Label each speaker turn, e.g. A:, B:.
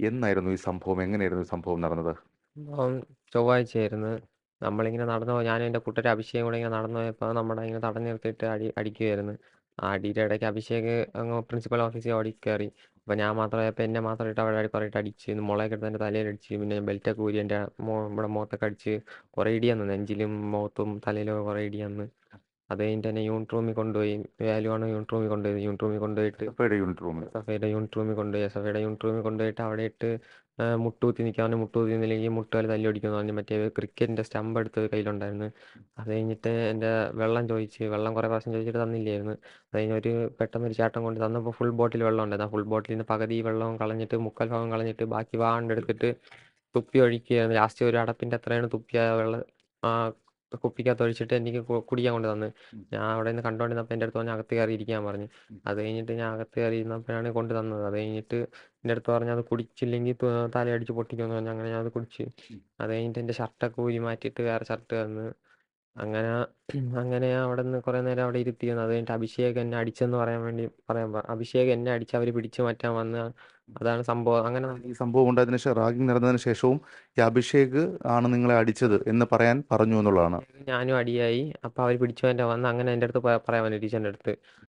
A: എന്നായിരുന്നു ഈ സംഭവം? എങ്ങനെയായിരുന്നു ഈ സംഭവം നടന്നത്?
B: അപ്പം ചൊവ്വാഴ്ചയായിരുന്നു. നമ്മളിങ്ങനെ നടന്നു പോയി, ഞാനും എൻ്റെ കൂട്ടുകാരൻ അഭിഷേകും കൂടെ ഇങ്ങനെ നടന്നു പോയപ്പോൾ നമ്മുടെ ഇങ്ങനെ തടഞ്ഞു നിർത്തിയിട്ട് അടിക്കുമായിരുന്നു. ആ അടിയുടെ ഇടയ്ക്ക് അഭിഷേക് അങ്ങ് പ്രിൻസിപ്പൽ ഓഫീസിൽ ഓടി കയറി. അപ്പോൾ ഞാൻ മാത്രമായപ്പോൾ എന്നെ മാത്രം ഇട്ട് അവിടെ കുറേയിട്ട് അടിച്ച്, മുളയൊക്കെ എടുത്ത് എൻ്റെ തലയിൽ അടിച്ച്, പിന്നെ ബെൽറ്റൊക്കെ ഊരി എൻ്റെ ഇവിടെ മുഖത്തൊക്കെ അടിച്ച് കുറേ ഇടി വന്നു, നെഞ്ചിലും മുഖത്തും തലയിലൊക്കെ കുറേ ഇടി വന്ന്. അത് കഴിഞ്ഞിട്ട് എന്നെ യൂണിറ്റ് റൂമിൽ കൊണ്ടുപോയി. വാല്യുവാണ് യൂണിറ്റ് റൂമിൽ കൊണ്ടുപോയി. യൂണിറ്റ് റൂമിൽ കൊണ്ടുപോയിട്ട്
A: എസ്എഫ്ഐയുടെ യൂണിറ്റ് റൂമിൽ.
B: സഫയുടെ യൂണിറ്റ് റൂമിൽ കൊണ്ടുപോയി. സഫയുടെ യൂണിറ്റ് റൂമിൽ കൊണ്ടുപോയിട്ട് അവിടെ ഇട്ട് മുട്ടുകുത്തി നിൽക്കാൻ പറഞ്ഞു. മുട്ടുകുത്തി നിന്നില്ലെങ്കിൽ മുട്ടുകാൽ തല്ലി ഒടിക്കുമെന്ന് പറഞ്ഞു. മറ്റേ ക്രിക്കറ്റിൻ്റെ സ്റ്റമ്പ് എടുത്ത് കയ്യിലുണ്ടായിരുന്നു. അത് കഴിഞ്ഞിട്ട് എൻ്റെ വെള്ളം ചോദിച്ച്, വെള്ളം കുറേ പ്രാവശ്യം ചോദിച്ചിട്ട് തന്നില്ലായിരുന്നു. അത് കഴിഞ്ഞ് പെട്ടെന്നൊരു ചേട്ടൻ കൊണ്ട് തന്നപ്പോൾ ഫുൾ ബോട്ടിൽ വെള്ളം ഉണ്ടായിരുന്നു. ആ ഫുൾ ബോട്ടിൽ നിന്ന് പകുതി വെള്ളം കളഞ്ഞിട്ട്, മുക്കാൽ ഭാഗം കളഞ്ഞിട്ട് ബാക്കി എടുത്തിട്ട് തുപ്പി ഒഴിക്കുകയായിരുന്നു. ലാസ്റ്റ് ഒരു അടപ്പിൻ്റെ അത്രയാണ് തുപ്പിയ വെള്ളം ആ കുപ്പിക്കകത്ത് ഒഴിച്ചിട്ട് എനിക്ക് കുടിക്കാൻ കൊണ്ട് തന്നു. ഞാൻ അവിടെ നിന്ന് കണ്ടുകൊണ്ടിരുന്നപ്പോൾ എൻ്റെ അടുത്ത് പറഞ്ഞ് അകത്ത് കയറി ഇരിക്കാൻ പറഞ്ഞു. അത് കഴിഞ്ഞിട്ട് ഞാൻ അകത്ത് കയറി ഇരുന്നപ്പോഴാണ് കൊണ്ട് തന്നത്. അത് കഴിഞ്ഞിട്ട് എൻ്റെ അടുത്ത് പറഞ്ഞ് അത് കുടിച്ചില്ലെങ്കിൽ തലയടിച്ച് പൊട്ടിക്കുമെന്ന് പറഞ്ഞു. അങ്ങനെ ഞാൻ അത് കുടിച്ച്. അത് കഴിഞ്ഞിട്ട് എൻ്റെ ഷർട്ടൊക്കെ ഊരി മാറ്റിയിട്ട് വേറെ ഷർട്ട് തന്ന്. അങ്ങനെ അങ്ങനെ അവിടെ നിന്ന് കുറേ നേരം അവിടെ ഇരുത്തിയിരുന്നു. അത് കഴിഞ്ഞിട്ട് അഭിഷേക് എന്നെ അടിച്ചെന്ന് അഭിഷേക് എന്നെ അടിച്ച് അവർ പിടിച്ചു മാറ്റാൻ വന്ന, അതാണ് സംഭവം. അങ്ങനെ
A: ഈ സംഭവം ഉണ്ടായതിനു ശേഷം, റാഗിംഗ് നടന്നതിന് ശേഷവും ഈ അഭിഷേക് ആണ് നിങ്ങളെ അടിച്ചത് എന്ന് പറയാൻ പറഞ്ഞു എന്നുള്ളതാണ്.
B: ഞാനും അടിയായി. അപ്പോൾ അവർ പിടിച്ചു മാറ്റാൻ വന്ന്. അങ്ങനെ എൻ്റെ അടുത്ത് പറയാൻ പറഞ്ഞു ടീച്ചറിൻ്റെ അടുത്ത്.